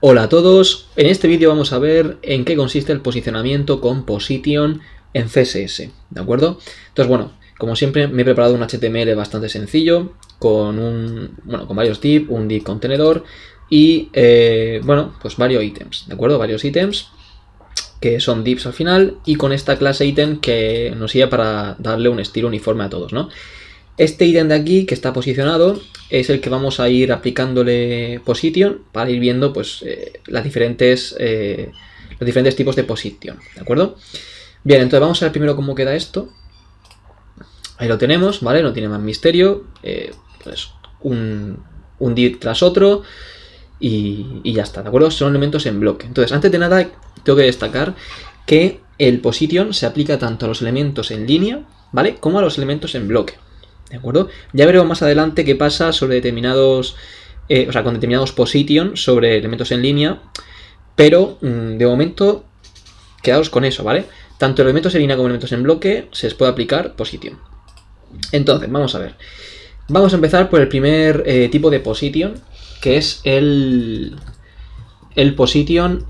Hola a todos, en este vídeo vamos a ver en qué consiste el posicionamiento con Position en CSS, ¿de acuerdo? Entonces, bueno, como siempre me he preparado un HTML bastante sencillo con varios div, un div contenedor y, pues varios ítems, ¿de acuerdo? Varios ítems que son divs al final y con esta clase ítem que nos sirve para darle un estilo uniforme a todos, ¿no? Este ítem de aquí que está posicionado es el que vamos a ir aplicándole position para ir viendo pues los diferentes tipos de position, ¿de acuerdo? Bien, entonces vamos a ver primero cómo queda esto. Ahí lo tenemos, ¿vale? No tiene más misterio. Pues un div tras otro y ya está, ¿de acuerdo? Son elementos en bloque. Entonces, antes de nada, tengo que destacar que el position se aplica tanto a los elementos en línea, ¿vale? Como a los elementos en bloque. ¿De acuerdo? Ya veremos más adelante qué pasa sobre determinados, con determinados position sobre elementos en línea, pero de momento quedaos con eso, ¿vale? Tanto elementos en línea como elementos en bloque se les puede aplicar position. Entonces, vamos a ver. Vamos a empezar por el primer tipo de position, que es el position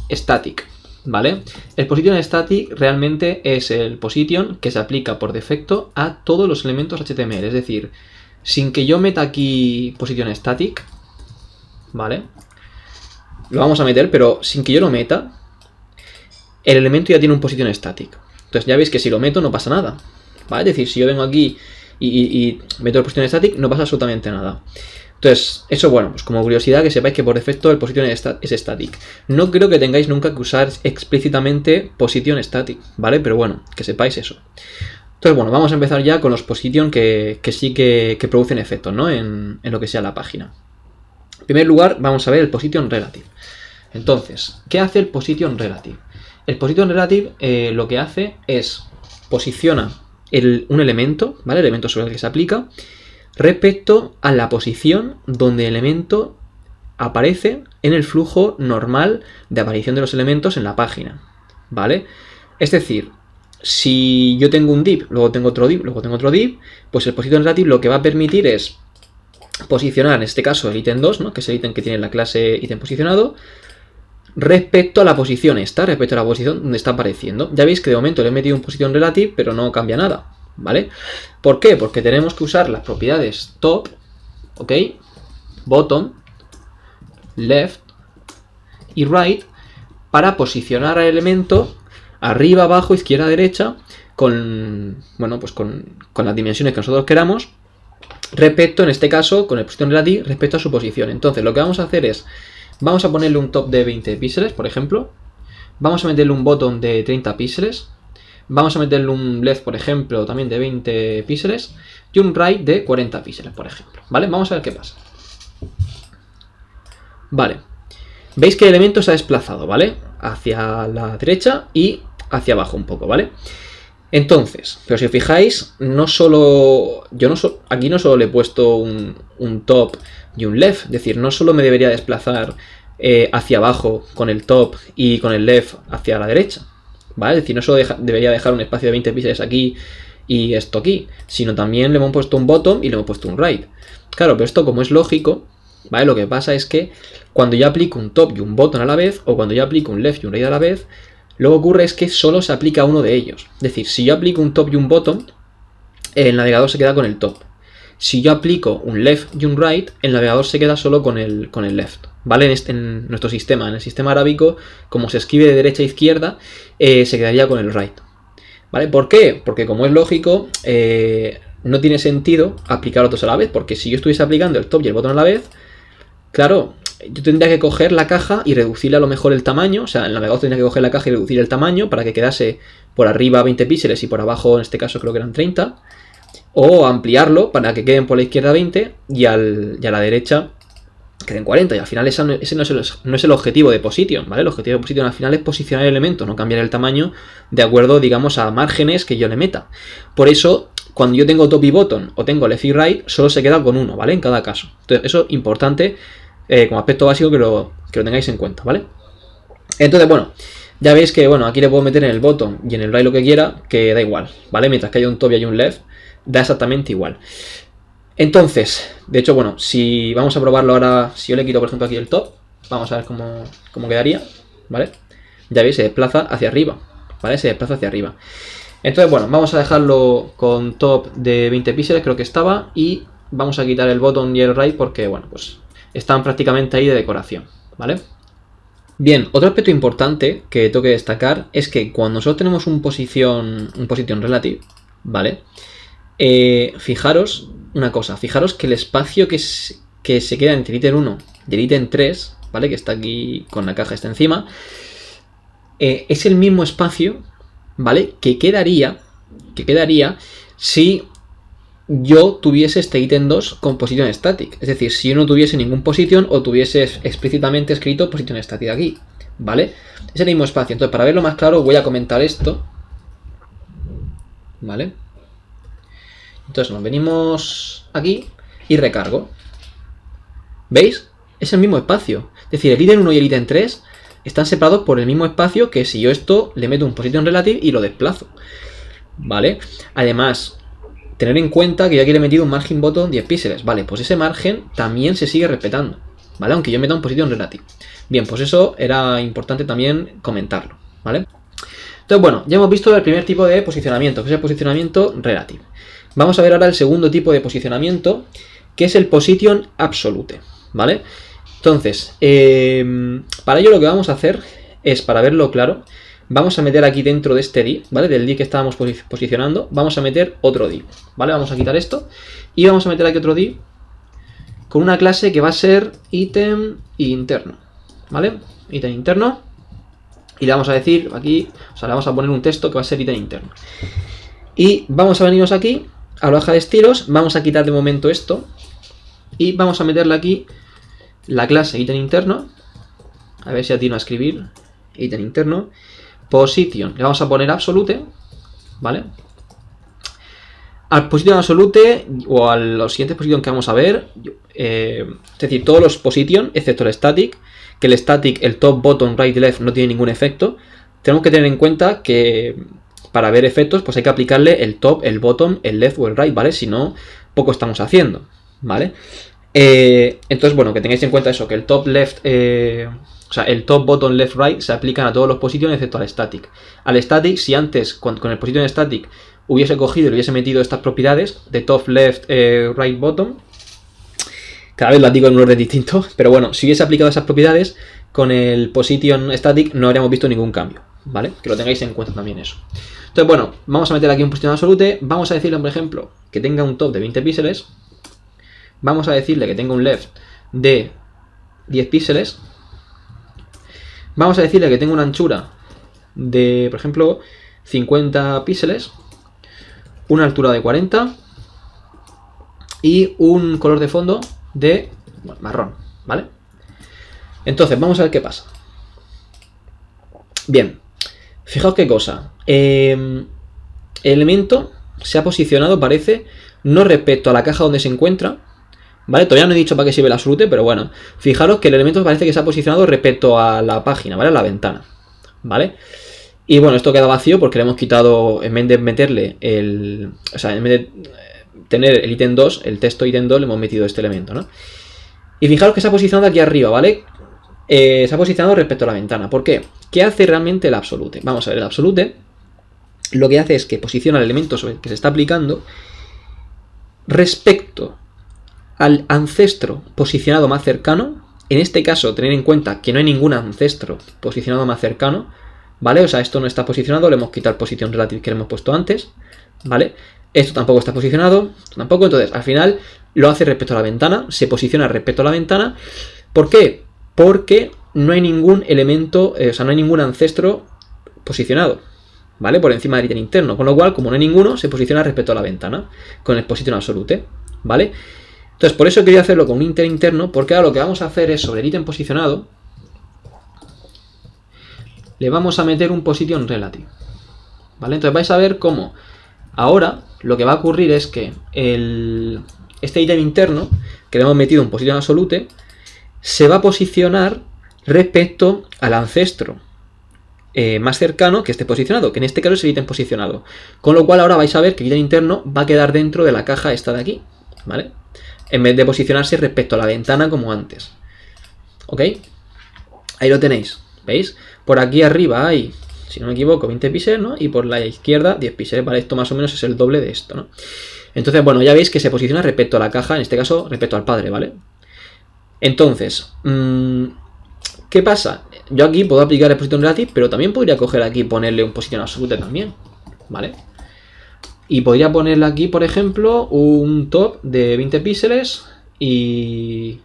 static. ¿Vale? El position static realmente es el position que se aplica por defecto a todos los elementos HTML. Es decir, sin que yo meta aquí position static, ¿vale? Lo vamos a meter, pero sin que yo lo meta, el elemento ya tiene un position static. Entonces ya veis que si lo meto no pasa nada, ¿vale? Es decir, si yo vengo aquí y meto el position static, no pasa absolutamente nada. Entonces, eso bueno, pues como curiosidad que sepáis que por defecto el position es static. No creo que tengáis nunca que usar explícitamente position static, ¿vale? Pero bueno, que sepáis eso. Entonces, bueno, vamos a empezar ya con los position que sí que producen efectos, ¿no? En lo que sea la página. En primer lugar, vamos a ver el position relative. Entonces, ¿qué hace el position relative? El position relative lo que hace es posiciona un elemento, ¿vale? El elemento sobre el que se aplica, respecto a la posición donde el elemento aparece en el flujo normal de aparición de los elementos en la página, ¿vale? Es decir, si yo tengo un div, luego tengo otro div, luego tengo otro div, pues el position relative lo que va a permitir es posicionar, en este caso, el ítem 2, ¿no? Que es el ítem que tiene la clase ítem posicionado, respecto a la posición respecto a la posición donde está apareciendo. Ya veis que de momento le he metido un position relative, pero no cambia nada, ¿vale? ¿Por qué? Porque tenemos que usar las propiedades top, ¿ok? Bottom, left y right para posicionar al elemento arriba, abajo, izquierda, derecha con las dimensiones que nosotros queramos respecto, en este caso, con el position relative respecto a su posición. Entonces, lo que vamos a hacer es, vamos a ponerle un top de 20 píxeles, por ejemplo. Vamos a meterle un bottom de 30 píxeles. Vamos a meterle un left, por ejemplo, también de 20 píxeles. Y un right de 40 píxeles, por ejemplo. ¿Vale? Vamos a ver qué pasa. Vale. Veis que el elemento se ha desplazado, ¿vale? Hacia la derecha y hacia abajo un poco, ¿vale? Entonces, pero si os fijáis, aquí no solo le he puesto un top y un left. Es decir, no solo me debería desplazar hacia abajo con el top y con el left hacia la derecha, ¿vale? Es decir, no solo debería dejar un espacio de 20 píxeles aquí y esto aquí, sino también le hemos puesto un bottom y le hemos puesto un right. Claro, pero esto como es lógico, ¿vale? Lo que pasa es que cuando yo aplico un top y un bottom a la vez, o cuando yo aplico un left y un right a la vez, lo que ocurre es que solo se aplica a uno de ellos. Es decir, si yo aplico un top y un bottom, el navegador se queda con el top. Si yo aplico un left y un right, el navegador se queda solo con el left, ¿vale? En nuestro sistema, en el sistema arábico, como se escribe de derecha a izquierda, se quedaría con el right, ¿vale? ¿Por qué? Porque como es lógico, no tiene sentido aplicar otros a la vez, porque si yo estuviese aplicando el top y el bottom a la vez, claro, yo tendría que coger la caja y reducirle a lo mejor el tamaño, o sea, el navegador tendría que coger la caja y reducir el tamaño para que quedase por arriba 20 píxeles y por abajo, en este caso creo que eran 30, o ampliarlo para que queden por la izquierda 20 y a la derecha queden 40, y al final ese no es el objetivo de position, ¿vale? El objetivo de position al final es posicionar el elemento, no cambiar el tamaño de acuerdo, digamos, a márgenes que yo le meta. Por eso, cuando yo tengo top y bottom o tengo left y right, solo se queda con uno, ¿vale? En cada caso. Entonces, eso es importante como aspecto básico que lo tengáis en cuenta, ¿vale? Entonces, bueno, ya veis que, bueno, aquí le puedo meter en el bottom y en el right lo que quiera, que da igual, ¿vale? Mientras que haya un top y haya un left, da exactamente igual. Entonces, de hecho, bueno, si vamos a probarlo ahora, si yo le quito, por ejemplo, aquí el top, Vamos a ver cómo quedaría, ¿vale? Ya veis, se desplaza hacia arriba, ¿vale? Se desplaza hacia arriba. Entonces, bueno, vamos a dejarlo con top de 20 píxeles, creo que estaba, y vamos a quitar el bottom y el right porque, bueno, pues están prácticamente ahí de decoración, ¿vale? Bien, otro aspecto importante que tengo que destacar es que cuando nosotros tenemos un position relative, ¿vale? Fijaros una cosa, fijaros que el espacio que se queda entre el ítem 1 y el ítem 3, ¿vale? Que está aquí con la caja esta encima, es el mismo espacio, ¿vale? Que quedaría si yo tuviese este ítem 2 con position static. Es decir, si yo no tuviese ningún position o tuviese explícitamente escrito position static aquí, ¿vale? Es el mismo espacio. Entonces, para verlo más claro, voy a comentar esto, ¿vale? Entonces nos venimos aquí y recargo. ¿Veis? Es el mismo espacio. Es decir, el ítem 1 y el ítem 3 están separados por el mismo espacio que si yo esto le meto un position relative y lo desplazo, ¿vale? Además, tener en cuenta que yo aquí le he metido un margin bottom 10 píxeles, ¿vale? Pues ese margen también se sigue respetando, ¿vale? Aunque yo meta un position relative. Bien, pues eso era importante también comentarlo, ¿vale? Entonces, bueno, ya hemos visto el primer tipo de posicionamiento, que es el posicionamiento relative. Vamos a ver ahora el segundo tipo de posicionamiento, que es el position absolute, ¿vale? Entonces, para ello lo que vamos a hacer es, para verlo claro, vamos a meter aquí dentro de este div, ¿vale? Del div que estábamos posicionando, vamos a meter otro div, ¿vale? Vamos a quitar esto y vamos a meter aquí otro div con una clase que va a ser ítem interno, ¿vale? Ítem interno. Y le vamos a decir aquí, o sea, le vamos a poner un texto que va a ser ítem interno. Y vamos a venirnos aquí a la hoja de estilos, vamos a quitar de momento esto y vamos a meterle aquí la clase ítem interno. A ver si atino a escribir ítem interno. Position, le vamos a poner absolute, ¿vale? Al position absolute o a los siguientes position que vamos a ver, es decir, todos los position, excepto el static, que el static, el top, bottom, right, left no tiene ningún efecto. Tenemos que tener en cuenta que para ver efectos pues hay que aplicarle el top, el bottom, el left o el right, ¿vale? Si no, poco estamos haciendo, ¿vale? Entonces, bueno, que tengáis en cuenta eso, que el top, left, o sea, el top, bottom, left, right se aplican a todos los position excepto al static. Al static, si antes con el position static hubiese cogido y le hubiese metido estas propiedades de top, left, right, bottom, cada vez las digo en un orden distinto, pero bueno, si hubiese aplicado esas propiedades con el position static no habríamos visto ningún cambio, ¿vale? Que lo tengáis en cuenta también eso. Entonces, bueno, vamos a meter aquí un position absolute, vamos a decirle, por ejemplo, que tenga un top de 20 píxeles, vamos a decirle que tenga un left de 10 píxeles, vamos a decirle que tenga una anchura de, por ejemplo, 50 píxeles, una altura de 40 y un color de fondo de marrón, ¿vale? Entonces, vamos a ver qué pasa. Bien, fijaos qué cosa. El elemento se ha posicionado, parece, no respecto a la caja donde se encuentra, ¿vale? Todavía no he dicho para qué sirve el absolute, pero bueno, fijaros que el elemento parece que se ha posicionado respecto a la página, ¿vale? A la ventana, ¿vale? Y bueno, esto queda vacío porque le hemos quitado, en vez de meterle el... O sea, en vez de tener el ítem 2, el texto ítem 2, le hemos metido este elemento, ¿no? Y fijaros que se ha posicionado aquí arriba, ¿vale? Se ha posicionado respecto a la ventana. ¿Por qué? ¿Qué hace realmente el absolute? Vamos a ver, el absolute lo que hace es que posiciona el elemento sobre el que se está aplicando respecto al ancestro posicionado más cercano. En este caso, tener en cuenta que no hay ningún ancestro posicionado más cercano, ¿vale? O sea, esto no está posicionado, le hemos quitado el position relative que le hemos puesto antes, ¿vale? Esto tampoco está posicionado, esto tampoco, entonces al final lo hace respecto a la ventana, se posiciona respecto a la ventana. ¿Por qué? Porque no hay ningún elemento, o sea, no hay ningún ancestro posicionado, ¿vale? Por encima del ítem interno, con lo cual, como no hay ninguno, se posiciona respecto a la ventana, con el position absolute, ¿vale? Entonces, por eso quería hacerlo con un ítem interno, porque ahora lo que vamos a hacer es, sobre el ítem posicionado, le vamos a meter un position relative, ¿vale? Entonces vais a ver cómo ahora lo que va a ocurrir es que este ítem interno, que le hemos metido un position absolute, se va a posicionar respecto al ancestro más cercano que esté posicionado, que en este caso es el ítem posicionado. Con lo cual ahora vais a ver que el ítem interno va a quedar dentro de la caja esta de aquí, ¿vale? En vez de posicionarse respecto a la ventana como antes. ¿Ok? Ahí lo tenéis, ¿veis? Por aquí arriba hay, si no me equivoco, 20 píxeles, ¿no? Y por la izquierda 10 píxeles, ¿vale? Esto más o menos es el doble de esto, ¿no? Entonces, bueno, ya veis que se posiciona respecto a la caja, en este caso respecto al padre, ¿vale? Entonces, ¿qué pasa? Yo aquí puedo aplicar el position relative, pero también podría coger aquí y ponerle un position absolute también, ¿vale? Y podría ponerle aquí, por ejemplo, un top de 20 píxeles y...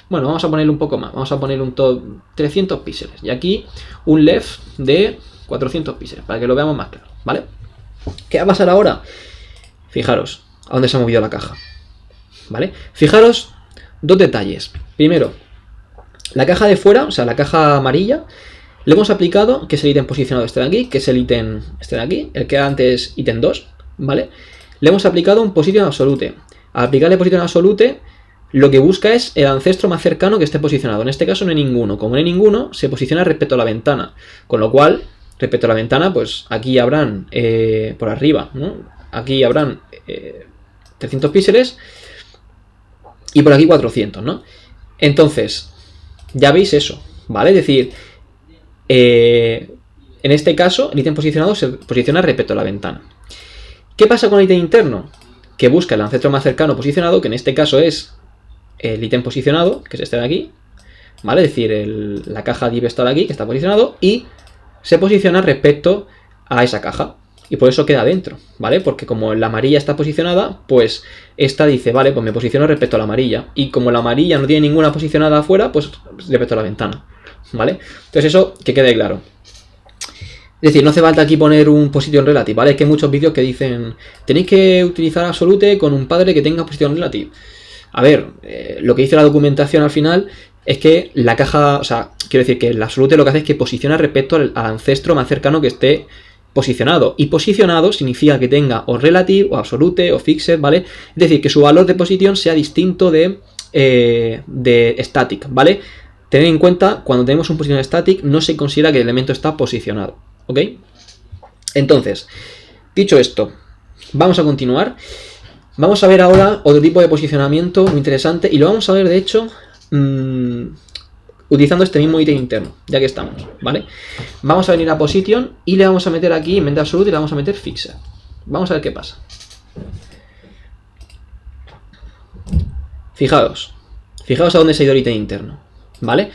Bueno, vamos a ponerle un poco más. Vamos a poner un top 300 píxeles. Y aquí un left de 400 píxeles, para que lo veamos más claro, ¿vale? ¿Qué va a pasar ahora? Fijaros a dónde se ha movido la caja, ¿vale? Fijaros dos detalles. Primero, la caja de fuera, o sea, la caja amarilla, le hemos aplicado, que es el ítem posicionado este de aquí, que es el ítem este de aquí, el que era antes ítem 2, ¿vale? Le hemos aplicado un position absolute. Al aplicarle position absolute, lo que busca es el ancestro más cercano que esté posicionado. En este caso no hay ninguno. Como no hay ninguno, se posiciona respecto a la ventana. Con lo cual, respecto a la ventana, pues aquí habrán, por arriba, ¿no? Aquí habrán 300 píxeles y por aquí 400, ¿no? Entonces, ya veis eso, ¿vale? Es decir, en este caso, el ítem posicionado se posiciona respecto a la ventana. ¿Qué pasa con el ítem interno? Que busca el ancestro más cercano posicionado, que en este caso es el ítem posicionado, que es este de aquí, ¿vale? Es decir, la caja div está de aquí, que está posicionado, y se posiciona respecto a esa caja. Y por eso queda dentro, ¿vale? Porque como la amarilla está posicionada, pues esta dice, vale, pues me posiciono respecto a la amarilla. Y como la amarilla no tiene ninguna posicionada afuera, pues respecto a la ventana, ¿vale? Entonces eso, que quede claro. Es decir, no hace falta aquí poner un position relative, ¿vale? Es que hay muchos vídeos que dicen, tenéis que utilizar absolute con un padre que tenga position relative. A ver, lo que dice la documentación al final es que la caja, o sea, quiero decir que el absolute lo que hace es que posiciona respecto al ancestro más cercano que esté posicionado. Y posicionado significa que tenga o relative, o absolute, o fixed, ¿vale? Es decir, que su valor de position sea distinto de static, ¿vale? Tener en cuenta, cuando tenemos un position static, no se considera que el elemento está posicionado, ¿ok? Entonces, dicho esto, vamos a continuar. Vamos a ver ahora otro tipo de posicionamiento muy interesante y lo vamos a ver, de hecho, utilizando este mismo ítem interno, ya que estamos, ¿vale? Vamos a venir a position y le vamos a meter aquí, en vez de absolute, le vamos a meter fixed. Vamos a ver qué pasa. Fijaos a dónde se ha ido el ítem interno, ¿vale?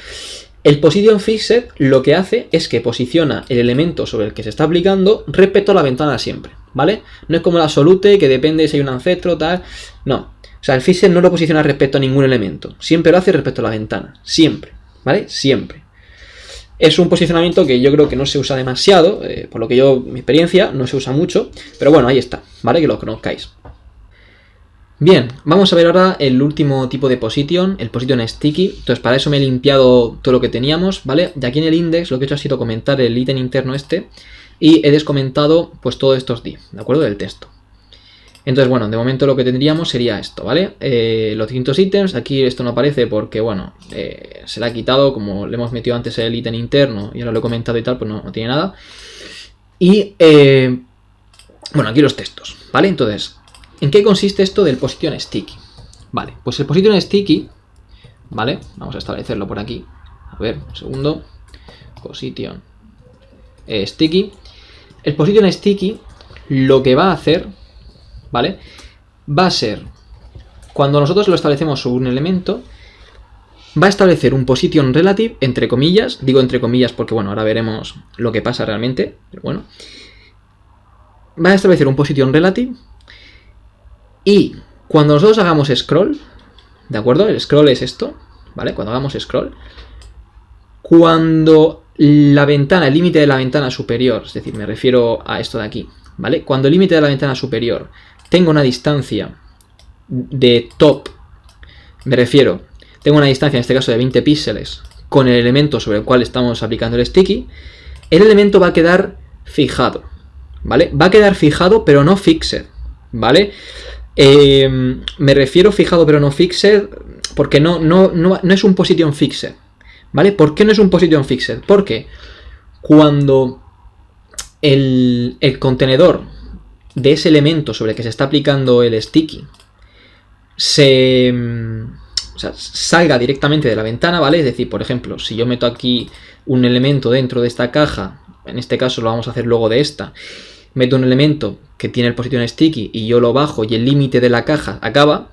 El position fixed lo que hace es que posiciona el elemento sobre el que se está aplicando respecto a la ventana siempre, ¿vale? No es como el absolute, que depende si hay un ancestro, tal. No. O sea, el fixed no lo posiciona respecto a ningún elemento. Siempre lo hace respecto a la ventana. Siempre. ¿Vale? Siempre. Es un posicionamiento que yo creo que no se usa demasiado. Por lo que mi experiencia, no se usa mucho. Pero bueno, ahí está. ¿Vale? Que lo conozcáis. Bien, vamos a ver ahora el último tipo de position, el position sticky. Entonces para eso me he limpiado todo lo que teníamos, ¿vale? De aquí en el index lo que he hecho ha sido comentar el ítem interno este y he descomentado pues todos estos div, ¿de acuerdo? Del texto. Entonces, bueno, de momento lo que tendríamos sería esto, ¿vale? Los distintos ítems, aquí esto no aparece porque, bueno, se le ha quitado, como le hemos metido antes el ítem interno y ahora lo he comentado y tal, pues no tiene nada. Y, bueno, aquí los textos, ¿vale? Entonces, ¿en qué consiste esto del position sticky? Vale, pues el position sticky, ¿vale? Vamos a establecerlo por aquí. A ver, un segundo. Position sticky. El position sticky lo que va a hacer, ¿vale? Va a ser, cuando nosotros lo establecemos sobre un elemento, va a establecer un position relative, entre comillas. Digo entre comillas porque, bueno, ahora veremos lo que pasa realmente. Pero bueno. Va a establecer un position relative. Y cuando nosotros hagamos scroll, ¿de acuerdo? El scroll es esto, ¿vale? Cuando hagamos scroll, cuando la ventana, el límite de la ventana superior, es decir, me refiero a esto de aquí, ¿vale? Cuando el límite de la ventana superior tenga una distancia de top, me refiero, tengo una distancia en este caso de 20 píxeles con el elemento sobre el cual estamos aplicando el sticky, el elemento va a quedar fijado, ¿vale? Va a quedar fijado pero no fixed, ¿vale? Me refiero fijado pero no fixed porque no es un position fixed, ¿vale? ¿Por qué no es un position fixed? Porque cuando el contenedor de ese elemento sobre el que se está aplicando el sticky se o sea, salga directamente de la ventana, ¿vale? Es decir, por ejemplo, si yo meto aquí un elemento dentro de esta caja, en este caso lo vamos a hacer luego de esta, meto un elemento que tiene el position sticky y yo lo bajo y el límite de la caja acaba,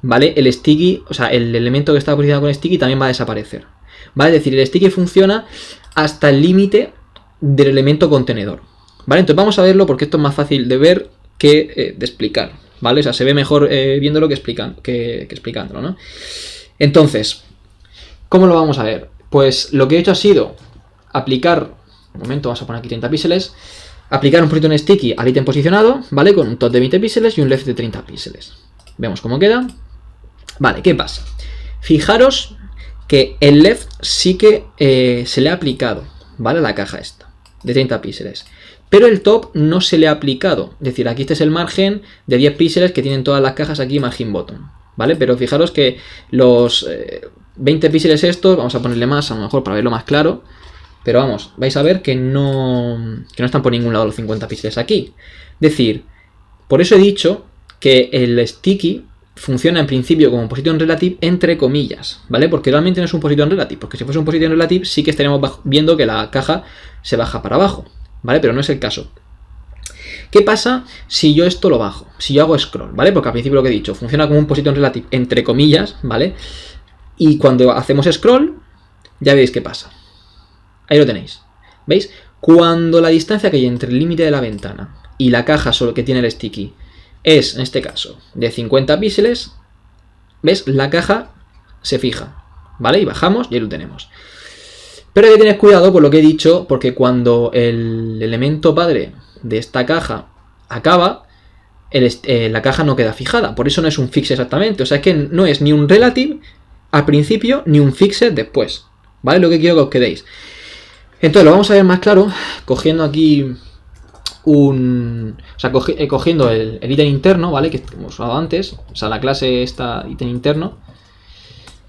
¿vale? El sticky, o sea, el elemento que está posicionado con sticky también va a desaparecer, ¿vale? Es decir, el sticky funciona hasta el límite del elemento contenedor, ¿vale? Entonces vamos a verlo porque esto es más fácil de ver que de explicar, ¿vale? O sea, se ve mejor viéndolo que explicándolo, ¿no? Entonces, ¿cómo lo vamos a ver? Pues lo que he hecho ha sido aplicar, un momento, vamos a poner aquí 30 píxeles, aplicar un position sticky al ítem posicionado, ¿vale? Con un top de 20 píxeles y un left de 30 píxeles. Vemos cómo queda. Vale, ¿qué pasa? Fijaros que el left sí que se le ha aplicado, ¿vale? A la caja esta, de 30 píxeles. Pero el top no se le ha aplicado. Es decir, aquí este es el margen de 10 píxeles que tienen todas las cajas aquí, margin bottom, ¿vale? Pero fijaros que los 20 píxeles estos, vamos a ponerle más, a lo mejor para verlo más claro. Pero vamos, vais a ver que no están por ningún lado los 50 píxeles aquí. Es decir, por eso he dicho que el sticky funciona en principio como un position relative entre comillas, ¿vale? Porque realmente no es un position relative, porque si fuese un position relative sí que estaríamos viendo que la caja se baja para abajo, ¿vale? Pero no es el caso. ¿Qué pasa si yo esto lo bajo? Si yo hago scroll, ¿vale? Porque al principio lo que he dicho, funciona como un position relative entre comillas, ¿vale? Y cuando hacemos scroll, ya veis qué pasa. Ahí lo tenéis, ¿veis? Cuando la distancia que hay entre el límite de la ventana y la caja solo que tiene el sticky es, en este caso, de 50 píxeles, ¿ves? La caja se fija, ¿vale? Y bajamos y ahí lo tenemos. Pero hay que tener cuidado por lo que he dicho, porque cuando el elemento padre de esta caja acaba, la caja no queda fijada. Por eso no es un fixed exactamente. O sea, es que no es ni un relative al principio ni un fixed después, ¿vale? Lo que quiero que os quedéis. Entonces lo vamos a ver más claro cogiendo aquí cogiendo el ítem interno, ¿vale? Que hemos usado antes, o sea, la clase esta ítem interno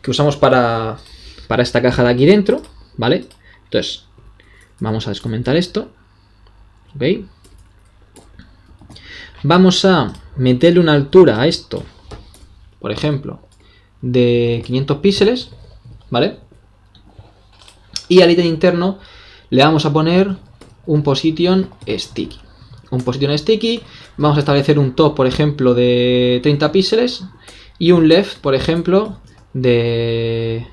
que usamos para esta caja de aquí dentro, ¿vale? Entonces, vamos a descomentar esto, ¿ok? Vamos a meterle una altura a esto, por ejemplo, de 500 píxeles, ¿vale? Y al ítem interno le vamos a poner un position sticky. Un position sticky, vamos a establecer un top, por ejemplo, de 30 píxeles y un left, por ejemplo, de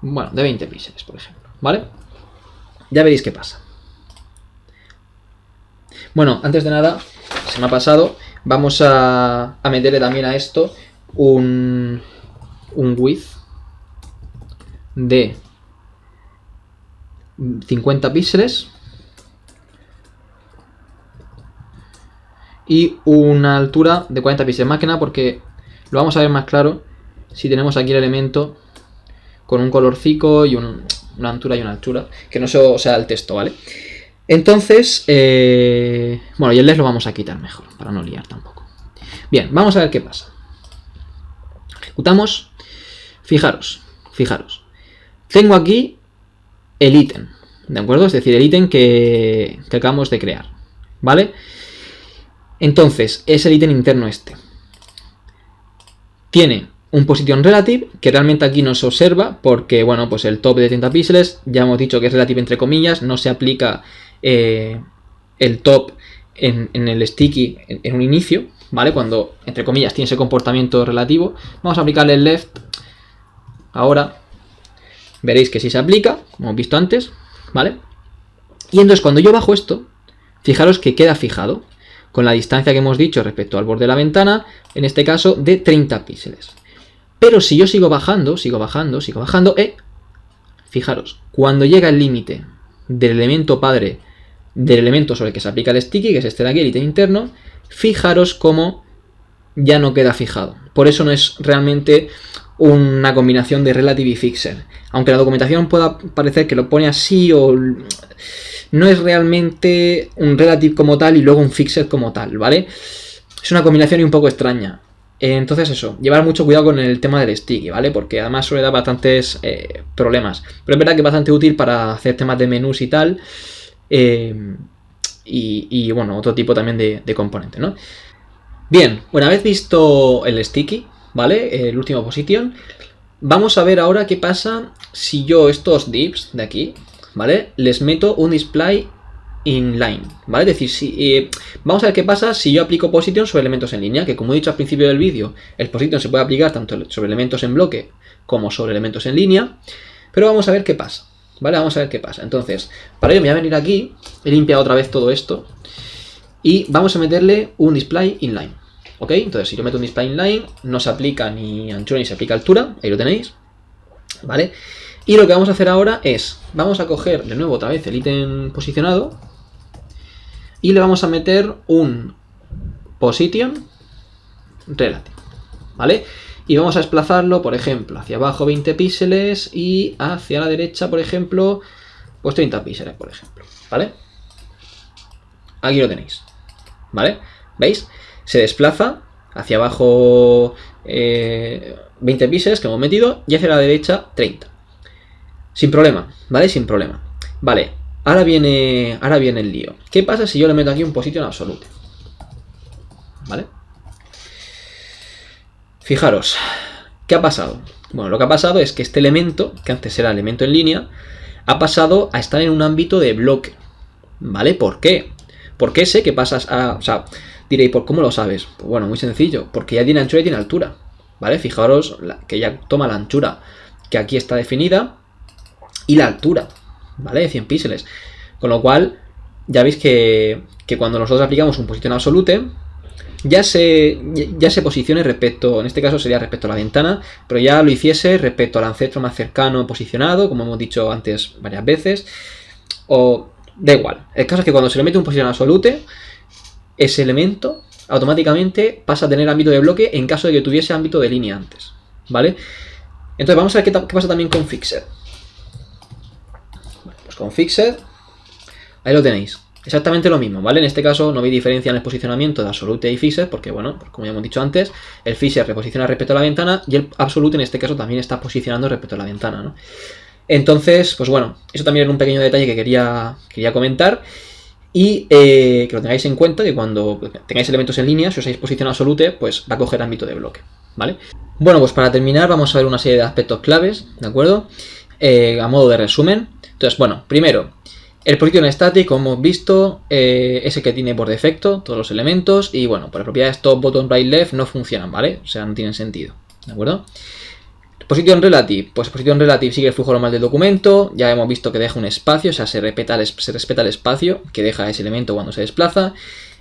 20 píxeles, por ejemplo, ¿vale? Ya veréis qué pasa. Bueno, antes de nada, se me ha pasado, vamos a meterle también a esto un width de 50 píxeles y una altura de 40 píxeles, más que nada porque lo vamos a ver más claro si tenemos aquí el elemento con un colorcico y una altura y una altura, que no sea el texto, ¿vale? Entonces, bueno, y el left lo vamos a quitar mejor, para no liar tampoco. Bien, vamos a ver qué pasa. Ejecutamos. Fijaros. Tengo aquí el ítem, ¿de acuerdo? Es decir, el ítem que acabamos de crear, ¿vale? Entonces, es el ítem interno este. Tiene un position relative, que realmente aquí no se observa, porque, bueno, pues el top de 30 píxeles, ya hemos dicho que es relative entre comillas, no se aplica el top en el sticky en un inicio, ¿vale? Cuando, entre comillas, tiene ese comportamiento relativo. Vamos a aplicarle el left. Ahora veréis que sí se aplica, como hemos visto antes, ¿vale? Y entonces cuando yo bajo esto, fijaros que queda fijado con la distancia que hemos dicho respecto al borde de la ventana, en este caso de 30 píxeles. Pero si yo sigo bajando, fijaros, cuando llega el límite del elemento padre del elemento sobre el que se aplica el sticky, que es este de aquí, el ítem interno, fijaros cómo ya no queda fijado. Por eso no es realmente una combinación de relative y fixed. Aunque la documentación pueda parecer que lo pone así, o no es realmente un relative como tal y luego un fixed como tal, ¿vale? Es una combinación un poco extraña. Entonces eso, llevar mucho cuidado con el tema del sticky, ¿vale? Porque además suele dar bastantes problemas. Pero es verdad que es bastante útil para hacer temas de menús y tal. Y bueno, otro tipo también de componente, ¿no? Bien, una vez visto el sticky, ¿vale? El último position, vamos a ver ahora qué pasa si yo estos divs de aquí, ¿vale? Les meto un display inline, ¿vale? Es decir, vamos a ver qué pasa si yo aplico position sobre elementos en línea, que como he dicho al principio del vídeo, el position se puede aplicar tanto sobre elementos en bloque como sobre elementos en línea, pero vamos a ver qué pasa, ¿vale? Vamos a ver qué pasa. Entonces, para ello me voy a venir aquí, he limpiado otra vez todo esto, y vamos a meterle un display inline, ¿ok? Entonces, si yo meto un display inline, no se aplica ni anchura ni se aplica altura, ahí lo tenéis, ¿vale? Y lo que vamos a hacer ahora es, vamos a coger de nuevo otra vez el ítem posicionado, y le vamos a meter un position relative, ¿vale? Y vamos a desplazarlo, por ejemplo, hacia abajo 20 píxeles y hacia la derecha, por ejemplo, pues 30 píxeles, por ejemplo, ¿vale? Aquí lo tenéis, ¿vale? ¿Veis? Se desplaza hacia abajo 20 píxeles que hemos metido y hacia la derecha 30. Sin problema, ¿vale? Sin problema. Vale. Ahora viene el lío. ¿Qué pasa si yo le meto aquí un position absolute? ¿Vale? Fijaros, ¿qué ha pasado? Bueno, lo que ha pasado es que este elemento, que antes era elemento en línea, ha pasado a estar en un ámbito de bloque. ¿Vale? ¿Por qué? ¿Por qué sé que pasas a...? O sea, diréis, ¿por cómo lo sabes? Pues bueno, muy sencillo, porque ya tiene anchura y tiene altura. ¿Vale? Fijaros que ya toma la anchura que aquí está definida y la altura, ¿vale? De 100 píxeles. Con lo cual, ya veis que cuando nosotros aplicamos un position absolute, ya se posicione respecto, en este caso sería respecto a la ventana, pero ya lo hiciese respecto al ancestro más cercano posicionado, como hemos dicho antes varias veces, o da igual. El caso es que cuando se le mete un position absolute, ese elemento automáticamente pasa a tener ámbito de bloque en caso de que tuviese ámbito de línea antes, ¿vale? Entonces vamos a ver qué pasa también con fixed. Con fixed, ahí lo tenéis, exactamente lo mismo, ¿vale? En este caso no veis diferencia en el posicionamiento de absolute y fixed, porque bueno, como ya hemos dicho antes, el fixed reposiciona respecto a la ventana y el absolute en este caso también está posicionando respecto a la ventana, ¿no? Entonces, pues bueno, eso también era un pequeño detalle que quería comentar y que lo tengáis en cuenta, que cuando tengáis elementos en línea, si usáis posición absolute, pues va a coger ámbito de bloque, ¿vale? Bueno, pues para terminar vamos a ver una serie de aspectos claves, ¿de acuerdo? A modo de resumen. Entonces, bueno, primero, el position static, como hemos visto, es el que tiene por defecto todos los elementos y, bueno, por las propiedades top, bottom, right, left no funcionan, ¿vale? O sea, no tienen sentido, ¿de acuerdo? Position relative, pues position relative sigue el flujo normal del documento, ya hemos visto que deja un espacio, o sea, se respeta el espacio que deja ese elemento cuando se desplaza.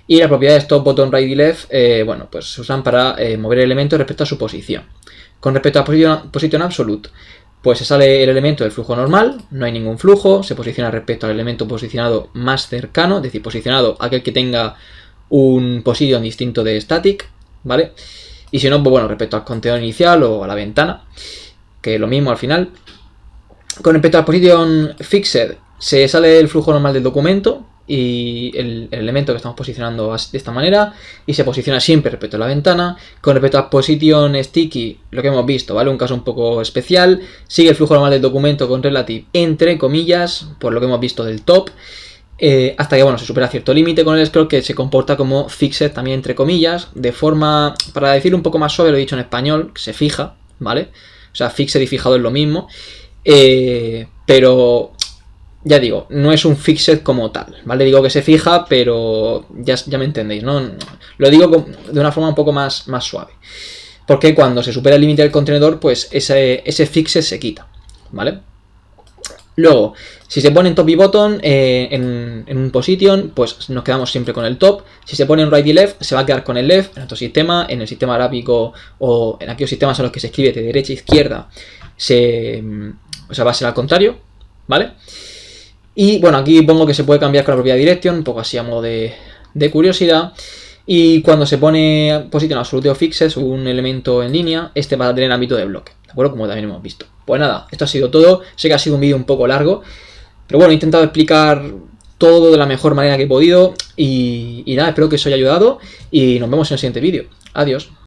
Y las propiedades top, bottom, right y left, bueno, pues se usan para mover el elemento respecto a su posición. Con respecto a position absolute, pues se sale el elemento del flujo normal, no hay ningún flujo, se posiciona respecto al elemento posicionado más cercano, es decir, posicionado aquel que tenga un position distinto de static, ¿vale? Y si no, pues bueno, respecto al contenedor inicial o a la ventana, que es lo mismo al final. Con respecto al position fixed, se sale el flujo normal del documento y el elemento que estamos posicionando de esta manera y se posiciona siempre respecto a la ventana. Con respecto a position sticky, lo que hemos visto, ¿vale? Un caso un poco especial, sigue el flujo normal del documento con relative entre comillas, por lo que hemos visto del top, hasta que, bueno, se supera cierto límite con el scroll que se comporta como fixed también entre comillas, de forma, para decir un poco más suave, lo he dicho en español, se fija, ¿vale? O sea, fixed y fijado es lo mismo, pero ya digo, no es un fixed como tal, ¿vale? Digo que se fija, pero ya me entendéis, ¿no? Lo digo de una forma un poco más suave. Porque cuando se supera el límite del contenedor, pues ese fixed se quita, ¿vale? Luego, si se pone en top y bottom en un position, pues nos quedamos siempre con el top. Si se pone en right y left, se va a quedar con el left. En nuestro sistema, en el sistema arábico o en aquellos sistemas en los que se escribe de derecha a izquierda, o sea, va a ser al contrario, ¿vale? Y bueno, aquí pongo que se puede cambiar con la propiedad direction, un poco así a modo de curiosidad. Y cuando se pone position absolute o fixed, un elemento en línea, este va a tener ámbito de bloque, ¿de acuerdo? Como también hemos visto. Pues nada, esto ha sido todo. Sé que ha sido un vídeo un poco largo, pero bueno, he intentado explicar todo de la mejor manera que he podido. Y nada, espero que os haya ayudado y nos vemos en el siguiente vídeo. Adiós.